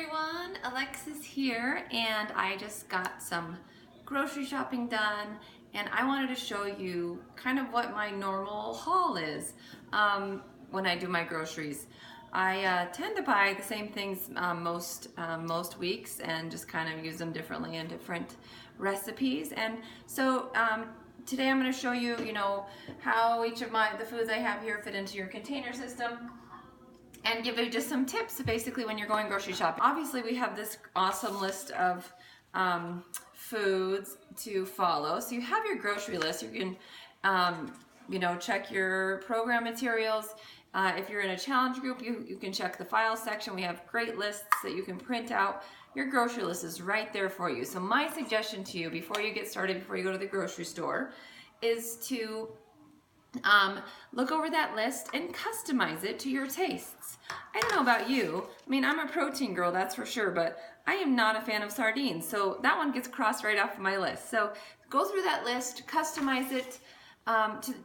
everyone, Alexis here, and I just got some grocery shopping done, and I wanted to show you kind of what my normal haul is when I do my groceries. I tend to buy the same things most weeks and just kind of use them differently in different recipes. And so today I'm going to show you, how each of the foods I have here fit into your container system, and give you just some tips basically when you're going grocery shopping. Obviously we have this awesome list of foods to follow. So you have your grocery list. You can check your program materials. If you're in a challenge group, you can check the file section. We have great lists that you can print out. Your grocery list is right there for you. So my suggestion to you before you get started, before you go to the grocery store, is to look over that list and customize it to your tastes. I don't know about you. I mean, I'm a protein girl, that's for sure, but I am not a fan of sardines. So that one gets crossed right off my list. So go through that list, customize it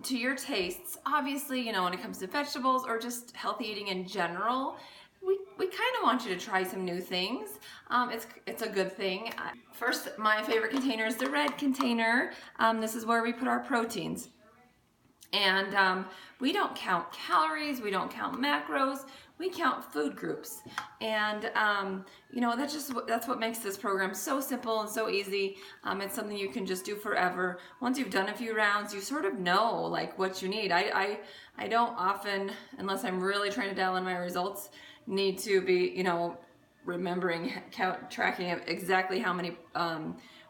to your tastes. Obviously, when it comes to vegetables or just healthy eating in general, we kind of want you to try some new things. It's a good thing. First, my favorite container is the red container. This is where we put our proteins. And we don't count calories, we don't count macros, we count food groups. And that's what makes this program so simple and so easy. It's something you can just do forever. Once you've done a few rounds, you sort of know like what you need. I don't often, unless I'm really trying to dial in my results, need to be remembering, tracking exactly how many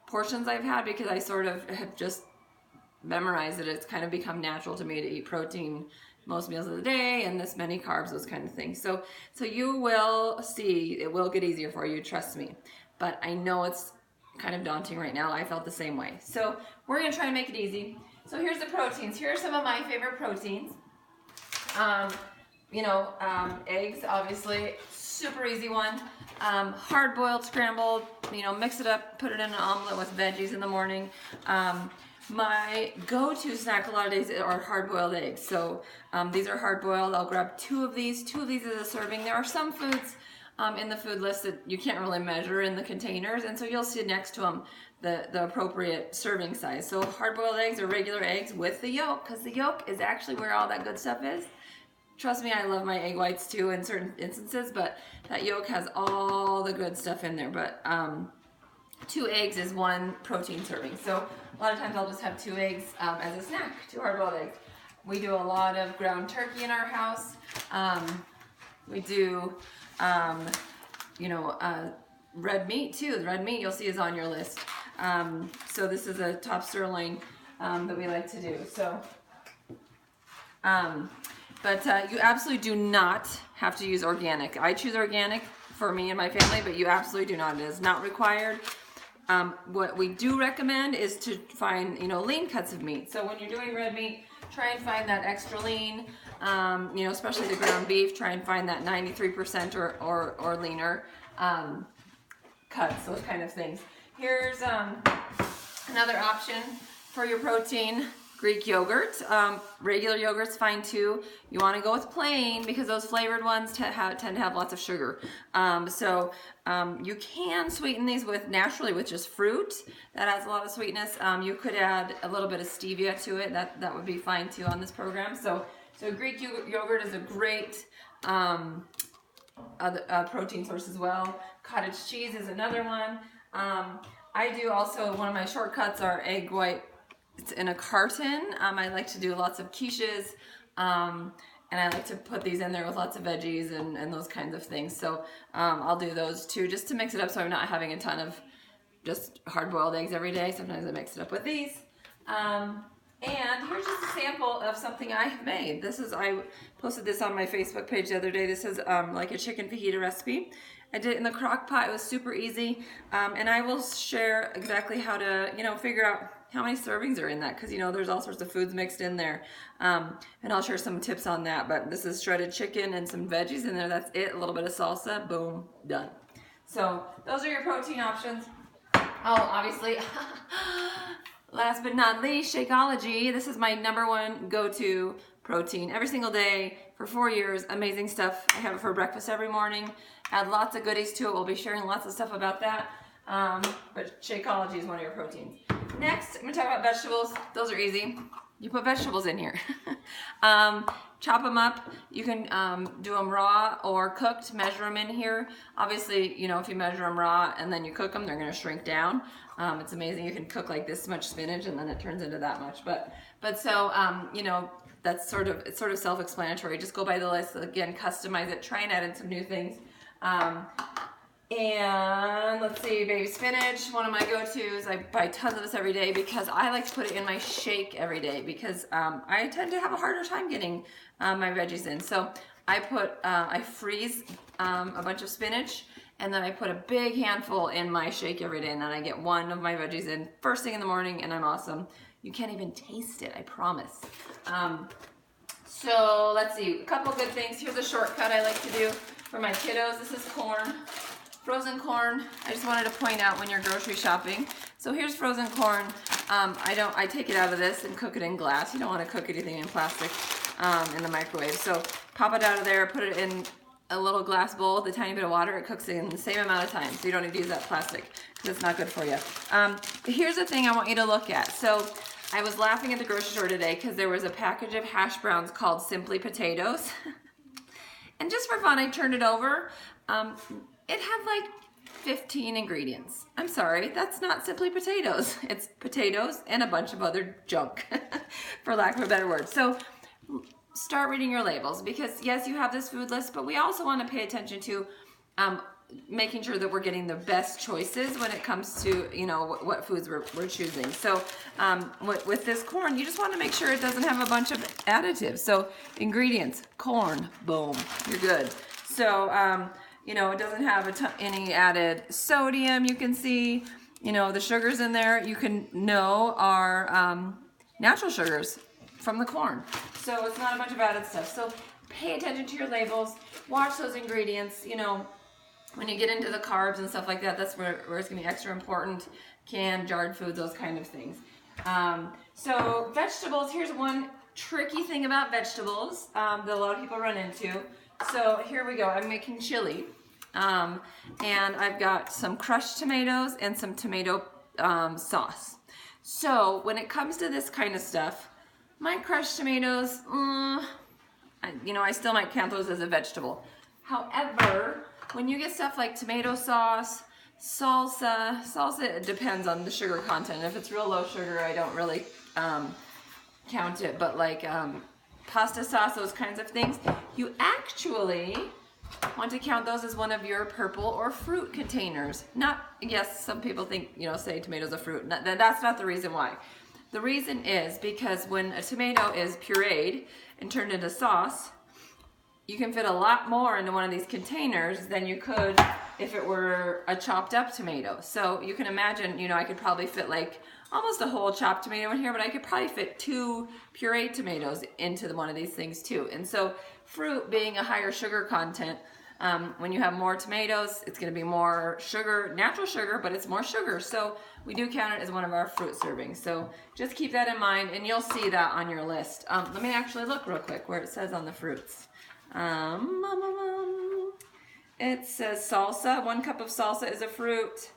portions I've had, because I sort of have just memorize it. It's kind of become natural to me to eat protein most meals of the day and this many carbs, those kind of things. So you will see, it will get easier for you, trust me. But I know it's kind of daunting right now. I felt the same way. So we're gonna try to make it easy. So here's the proteins. Here are some of my favorite proteins. Eggs, obviously, super easy one. Hard-boiled, scrambled, mix it up, put it in an omelet with veggies in the morning. My go-to snack a lot of days are hard-boiled eggs. So these are hard-boiled. I'll grab two of these as a serving. There are some foods in the food list that you can't really measure in the containers, and so you'll see next to them the appropriate serving size. So hard-boiled eggs are regular eggs with the yolk, because the yolk is actually where all that good stuff is. Trust me, I love my egg whites too in certain instances, but that yolk has all the good stuff in there. But 2 eggs is 1 protein serving. So a lot of times I'll just have 2 eggs as a snack, 2 hard-boiled eggs. We do a lot of ground turkey in our house. We do, red meat too. The red meat you'll see is on your list. So this is a top sirloin that we like to do. So, you absolutely do not have to use organic. I choose organic for me and my family, but you absolutely do not. It is not required. What we do recommend is to find, lean cuts of meat. So when you're doing red meat, try and find that extra lean, especially the ground beef, try and find that 93% or leaner cuts, those kind of things. Here's another option for your protein. Greek yogurt. Regular yogurt's fine too. You want to go with plain because those flavored ones tend to have lots of sugar. You can sweeten these naturally with just fruit. That adds a lot of sweetness. You could add a little bit of stevia to it. That would be fine too on this program. So Greek yogurt is a great protein source as well. Cottage cheese is another one. I do also, one of my shortcuts are egg white. It's in a carton. I like to do lots of quiches, and I like to put these in there with lots of veggies and those kinds of things. So I'll do those too, just to mix it up so I'm not having a ton of just hard-boiled eggs every day. Sometimes I mix it up with these. And here's just a sample of something I have made. I posted this on my Facebook page the other day. This is like a chicken fajita recipe. I did it in the crock pot. It was super easy. And I will share exactly how to, figure out how many servings are in that, because there's all sorts of foods mixed in there, and I'll share some tips on that. But this is shredded chicken and some veggies in there. That's it. A little bit of salsa. Boom, done. So those are your protein options. Oh, obviously, last but not least, Shakeology. This is my #1 go-to protein every single day. for 4 years. Amazing stuff. I have it for breakfast every morning. Add lots of goodies to it. We'll be sharing lots of stuff about that. But Shakeology is one of your proteins. Next, I'm going to talk about vegetables. Those are easy. You put vegetables in here. Chop them up. You can do them raw or cooked. Measure them in here. Obviously, you know, if you measure them raw and then you cook them, they're going to shrink down. It's amazing. You can cook like this much spinach and then it turns into that much. But so, you know, that's it's sort of self-explanatory. Just go by the list. Again, customize it. Try and add in some new things. And let's see, baby spinach, one of my go-tos. I buy tons of this every day because I like to put it in my shake every day because I tend to have a harder time getting my veggies in. So I freeze a bunch of spinach and then I put a big handful in my shake every day and then I get one of my veggies in first thing in the morning and I'm awesome. You can't even taste it, I promise. So let's see, a couple good things. Here's a shortcut I like to do for my kiddos. This is corn. Frozen corn, I just wanted to point out when you're grocery shopping. So here's frozen corn. I take it out of this and cook it in glass. You don't want to cook anything in plastic in the microwave. So pop it out of there, put it in a little glass bowl with a tiny bit of water. It cooks in the same amount of time. So you don't need to use that plastic because it's not good for you. Here's the thing I want you to look at. So I was laughing at the grocery store today because there was a package of hash browns called Simply Potatoes. And just for fun, I turned it over. It had like 15 ingredients. I'm sorry, that's not Simply Potatoes. It's potatoes and a bunch of other junk, for lack of a better word. So start reading your labels because yes, you have this food list, but we also want to pay attention to making sure that we're getting the best choices when it comes to, you know, what foods we're choosing. So with this corn, you just want to make sure it doesn't have a bunch of additives. So ingredients, corn, boom, you're good. So, you know, it doesn't have any added sodium. You can see, you know, the sugars in there you can know are natural sugars from the corn. So it's not a bunch of added stuff. So pay attention to your labels. Watch those ingredients. You know, when you get into the carbs and stuff like that, that's where it's going to be extra important. Canned, jarred foods, those kind of things. So vegetables, here's one tricky thing about vegetables that a lot of people run into. So here we go. I'm making chili. And I've got some crushed tomatoes and some tomato sauce. So when it comes to this kind of stuff, my crushed tomatoes, you know, I still might count those as a vegetable. However, when you get stuff like tomato sauce, salsa, it depends on the sugar content. If it's real low sugar, I don't really count it, but like pasta sauce, those kinds of things, you actually want to count those as one of your purple or fruit containers. Not, yes, some people think, you know, say tomatoes are fruit. That's not the reason why. The reason is because when a tomato is pureed and turned into sauce, you can fit a lot more into one of these containers than you could if it were a chopped up tomato. So you can imagine, you know, I could probably fit like almost a whole chopped tomato in here, but I could probably fit 2 pureed tomatoes into one of these things too. And so fruit being a higher sugar content, when you have more tomatoes, it's going to be more sugar, natural sugar, but it's more sugar. So we do count it as one of our fruit servings. So just keep that in mind and you'll see that on your list. Let me actually look real quick where it says on the fruits. It says salsa. 1 cup of salsa is a fruit.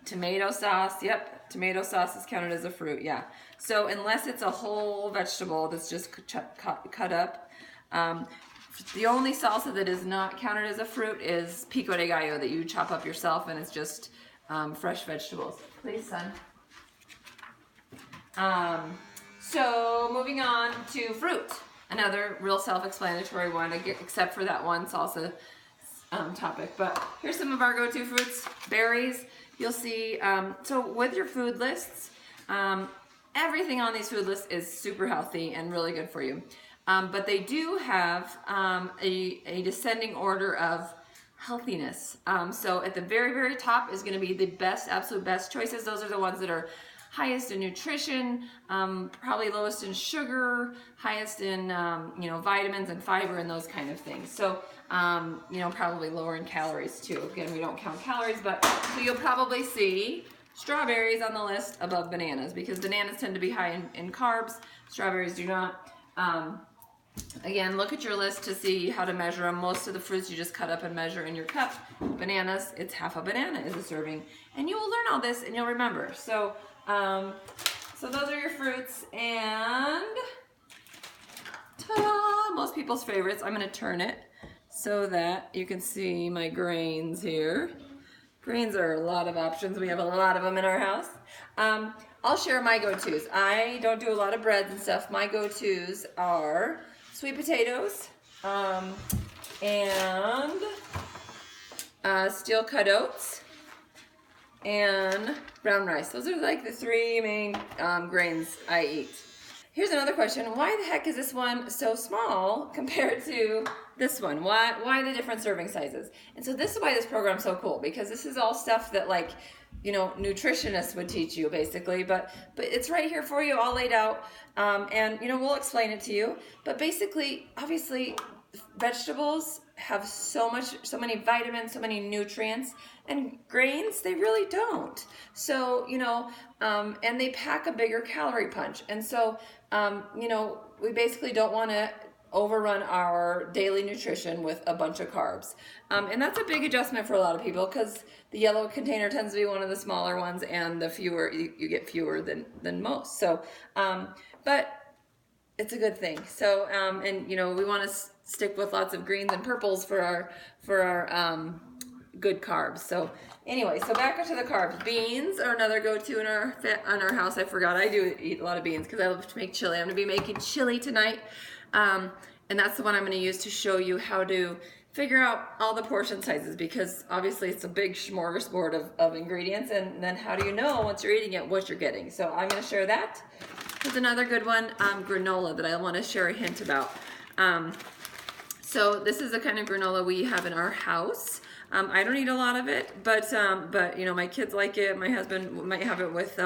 Tomato sauce. Yep, tomato sauce is counted as a fruit. Yeah. So unless it's a whole vegetable that's just cut up, the only salsa that is not counted as a fruit is pico de gallo that you chop up yourself, and it's just fresh vegetables. Please, son. So moving on to fruit. Another real self-explanatory one, except for that one salsa topic. But here's some of our go-to fruits. Berries. You'll see, so with your food lists, everything on these food lists is super healthy and really good for you. But they do have a descending order of healthiness. So at the very, very top is going to be the best, absolute best choices. Those are the ones that are highest in nutrition, probably lowest in sugar, highest in you know, vitamins and fiber and those kind of things. So you know, probably lower in calories too. Again, we don't count calories, but so you'll probably see strawberries on the list above bananas because bananas tend to be high in carbs. Strawberries do not. Again, look at your list to see how to measure them. Most of the fruits you just cut up and measure in your cup. Bananas, it's half a banana is a serving. And you will learn all this and you'll remember. So, so those are your fruits, and ta-da! Most people's favorites. I'm going to turn it so that you can see my grains here. Grains are a lot of options. We have a lot of them in our house. I'll share my go-tos. I don't do a lot of breads and stuff. My go-tos are sweet potatoes and steel cut oats and brown rice. Those are like the three main grains I eat. Here's another question. Why the heck is this one so small compared to this one? Why the different serving sizes? And so this is why this program's so cool, because this is all stuff that, like, you know, nutritionists would teach you basically, but it's right here for you, all laid out, and you know, we'll explain it to you. But basically, obviously, vegetables have so many vitamins, so many nutrients, and grains, they really don't. So, you know, and they pack a bigger calorie punch. And so, you know, we basically don't want to overrun our daily nutrition with a bunch of carbs. And that's a big adjustment for a lot of people, because the yellow container tends to be one of the smaller ones, and the fewer, you get fewer than most. So, but it's a good thing. So, and you know, we want to stick with lots of greens and purples for our good carbs. So anyway, so back to the carbs. Beans are another go-to in our house. I forgot I do eat a lot of beans because I love to make chili. I'm going to be making chili tonight. And that's the one I'm going to use to show you how to figure out all the portion sizes, because obviously it's a big smorgasbord of ingredients, and then how do you know once you're eating it what you're getting? So I'm going to share that. Here's another good one, granola, that I want to share a hint about. So this is the kind of granola we have in our house. I don't eat a lot of it, but you know, my kids like it. My husband might have it with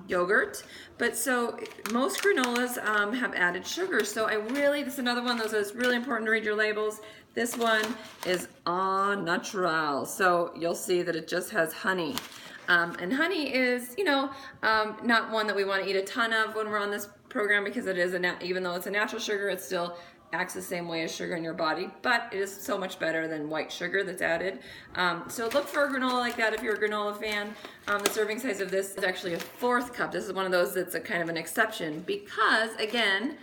yogurt. But so most granolas have added sugar. So this is another one of those that's really important to read your labels. This one is au naturel. So you'll see that it just has honey. And honey is, you know, not one that we want to eat a ton of when we're on this program, because it is even though it's a natural sugar, it still acts the same way as sugar in your body, but it is so much better than white sugar that's added. So look for a granola like that if you're a granola fan. The serving size of this is actually a 4th cup. This is one of those that's a kind of an exception, because again,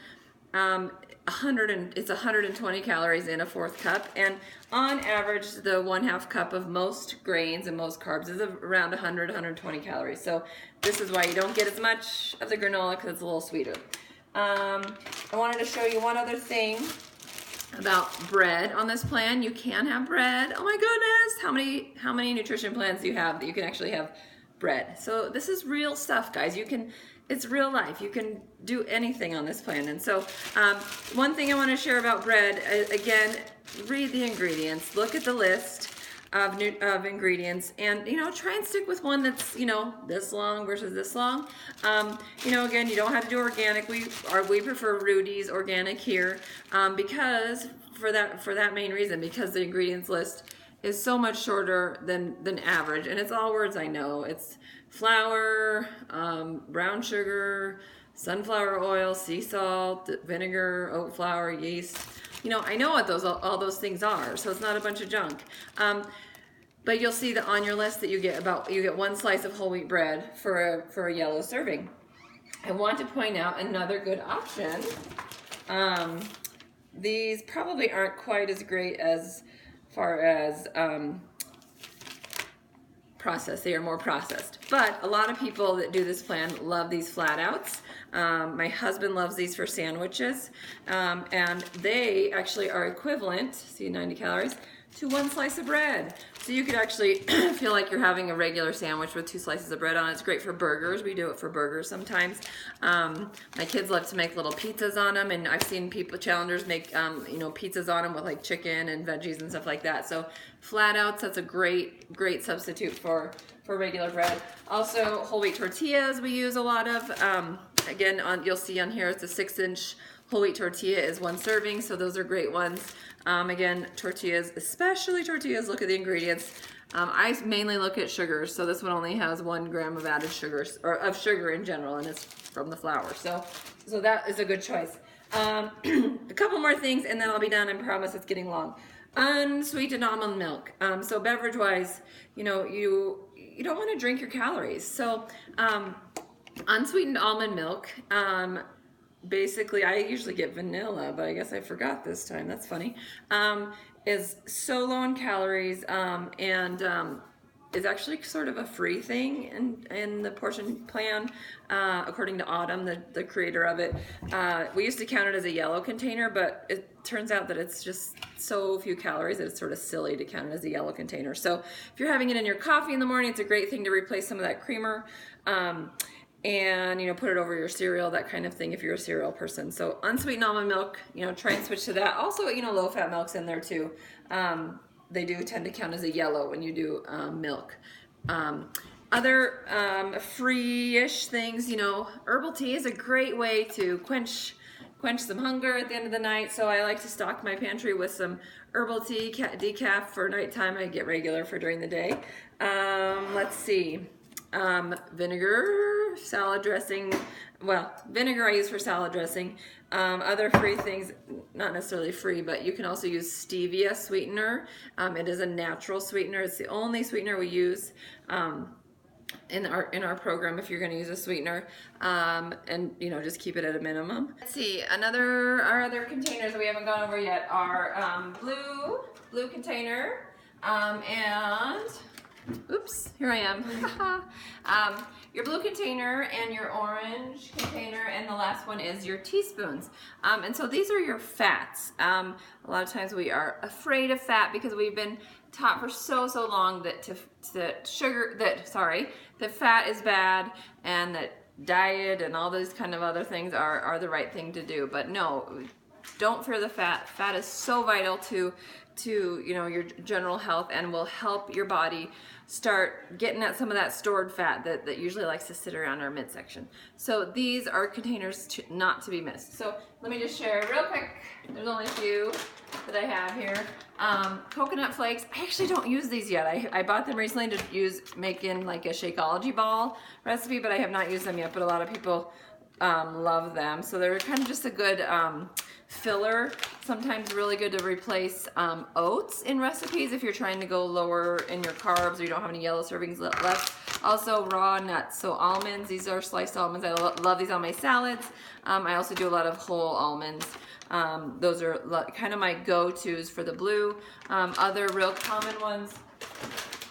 it's 120 calories in a 4th cup, and on average the 1/2 cup of most grains and most carbs is around 120 calories. So this is why you don't get as much of the granola, because it's a little sweeter. I wanted to show you one other thing about bread on this plan. You can have bread. Oh my goodness, how many nutrition plans do you have that you can actually have bread? So this is real stuff, guys. It's real life. You can do anything on this plan. And so one thing I want to share about bread, again, read the ingredients, look at the list of ingredients, and you know, try and stick with one that's, you know, this long versus this long. You know, again, you don't have to do organic. We prefer Rudy's organic here, because for that main reason, because the ingredients list is so much shorter than average, and it's all words I know. It's flour, brown sugar, sunflower oil, sea salt, vinegar, oat flour, yeast. You know, I know what all those things are, so it's not a bunch of junk. But you'll see that on your list that you get 1 slice of whole wheat bread for a yellow serving. I want to point out another good option. These probably aren't quite as great as far as processed. They are more processed. But a lot of people that do this plan love these flat outs. My husband loves these for sandwiches, and they actually are equivalent, see, 90 calories, to 1 slice of bread. So you could actually feel like you're having a regular sandwich with 2 slices of bread on it. It's great for burgers. We do it for burgers sometimes. My kids love to make little pizzas on them, and I've seen challengers make you know, pizzas on them with like chicken and veggies and stuff like that. So flat outs, that's a great substitute for regular bread. Also, whole wheat tortillas we use a lot of. Again, you'll see on here it's a 6-inch whole wheat tortilla is 1 serving, so those are great ones. Again, tortillas, especially tortillas, look at the ingredients. I mainly look at sugars, so this one only has 1 gram of added sugars, or of sugar in general, and it's from the flour. So that is a good choice. A couple more things and then I'll be done. I promise it's getting long. Unsweetened almond milk. So beverage wise, you know, you don't want to drink your calories. So unsweetened almond milk, basically I usually get vanilla, but I guess I forgot this time. That's funny. Is so low in calories and is actually sort of a free thing in the portion plan, according to Autumn, the creator of it. We used to count it as a yellow container, but it turns out that it's just so few calories that it's sort of silly to count it as a yellow container. So if you're having it in your coffee in the morning, it's a great thing to replace some of that creamer. And you know, put it over your cereal, that kind of thing if you're a cereal person. So unsweetened almond milk, you know, try and switch to that. Also, you know, low-fat milk's in there too. They do tend to count as a yellow when you do milk. Other free-ish things, you know, herbal tea is a great way to quench some hunger at the end of the night. So I like to stock my pantry with some herbal tea, decaf for nighttime. I get regular for during the day. Let's see. Vinegar, salad dressing. Well, vinegar I use for salad dressing. Other free things, not necessarily free, but you can also use stevia sweetener. It is a natural sweetener. It's the only sweetener we use in our program if you're going to use a sweetener, and you know, just keep it at a minimum. Let's see, our other containers that we haven't gone over yet are blue container, and oops, here I am. Your blue container and your orange container, and the last one is your teaspoons. And so these are your fats. A lot of times we are afraid of fat because we've been taught for so long that that fat is bad and that diet and all those kind of other things are the right thing to do. But no, don't fear the fat. Fat is so vital to you know, your general health and will help your body start getting at some of that stored fat that usually likes to sit around our midsection. So these are containers not to be missed. So let me just share real quick. There's only a few that I have here. Coconut flakes. I actually don't use these yet. I bought them recently to make in like a Shakeology ball recipe, but I have not used them yet. But a lot of people love them. So they're kind of just a good filler, sometimes really good to replace oats in recipes if you're trying to go lower in your carbs or you don't have any yellow servings left. Also raw nuts, so almonds, these are sliced almonds. I love these on my salads. I also do a lot of whole almonds. Those are kind of my go-tos for the blue. Other real common ones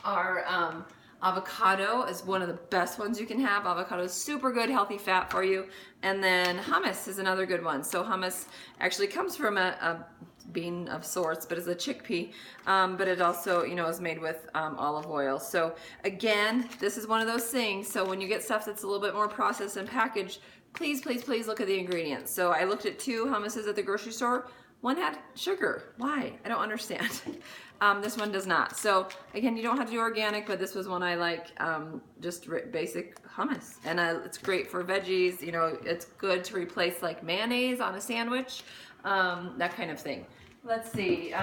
are avocado is one of the best ones you can have. Avocado is super good, healthy fat for you. And then hummus is another good one. So hummus actually comes from a bean of sorts, but it's a chickpea. But it also, you know, is made with olive oil. So again, this is one of those things. So when you get stuff that's a little bit more processed and packaged, please look at the ingredients. So I looked at 2 hummuses at the grocery store. One had sugar. Why? I don't understand. This one does not. So again, you don't have to do organic, but this was one I like, just basic hummus. And it's great for veggies. You know, it's good to replace like mayonnaise on a sandwich, that kind of thing. Let's see,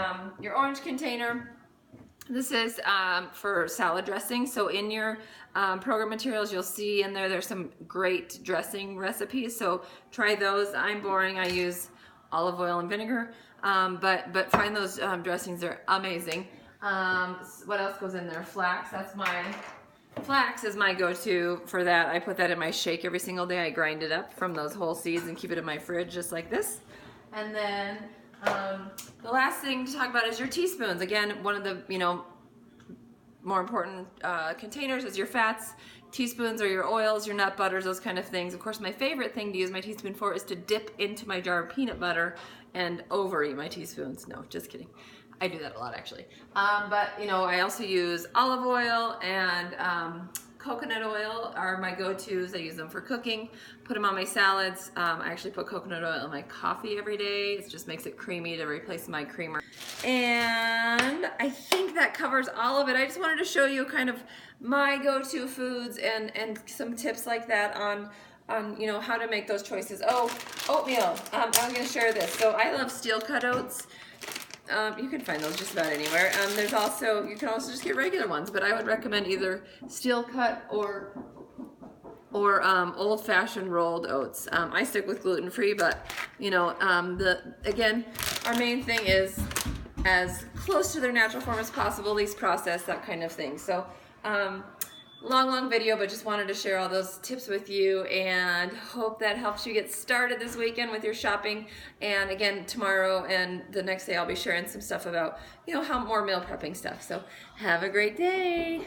your orange container. This is for salad dressing. So in your program materials, you'll see in there's some great dressing recipes. So try those. I'm boring. I use olive oil and vinegar, but find those dressings. They're amazing. What else goes in there? Flax. Flax is my go-to for that. I put that in my shake every single day. I grind it up from those whole seeds and keep it in my fridge just like this. And then the last thing to talk about is your teaspoons. Again, one of the, you know, more important containers is your fats. Teaspoons are your oils, your nut butters, those kind of things. Of course, my favorite thing to use my teaspoon for is to dip into my jar of peanut butter and overeat my teaspoons. No, just kidding. I do that a lot actually. But you know, I also use olive oil and coconut oil are my go-tos. I use them for cooking, put them on my salads. I actually put coconut oil in my coffee every day. It just makes it creamy to replace my creamer. And I think that covers all of it. I just wanted to show you kind of my go-to foods and some tips like that on you know, how to make those choices. Oh, oatmeal. I'm gonna share this. So I love steel cut oats. You can find those just about anywhere. There's also, you can also just get regular ones, but I would recommend either steel cut or or old-fashioned rolled oats. I stick with gluten-free, but you know, again, our main thing is as close to their natural form as possible, least processed, that kind of thing. So long video, but just wanted to share all those tips with you, and hope that helps you get started this weekend with your shopping. And again, tomorrow and the next day I'll be sharing some stuff about, you know, how more meal prepping stuff. So have a great day.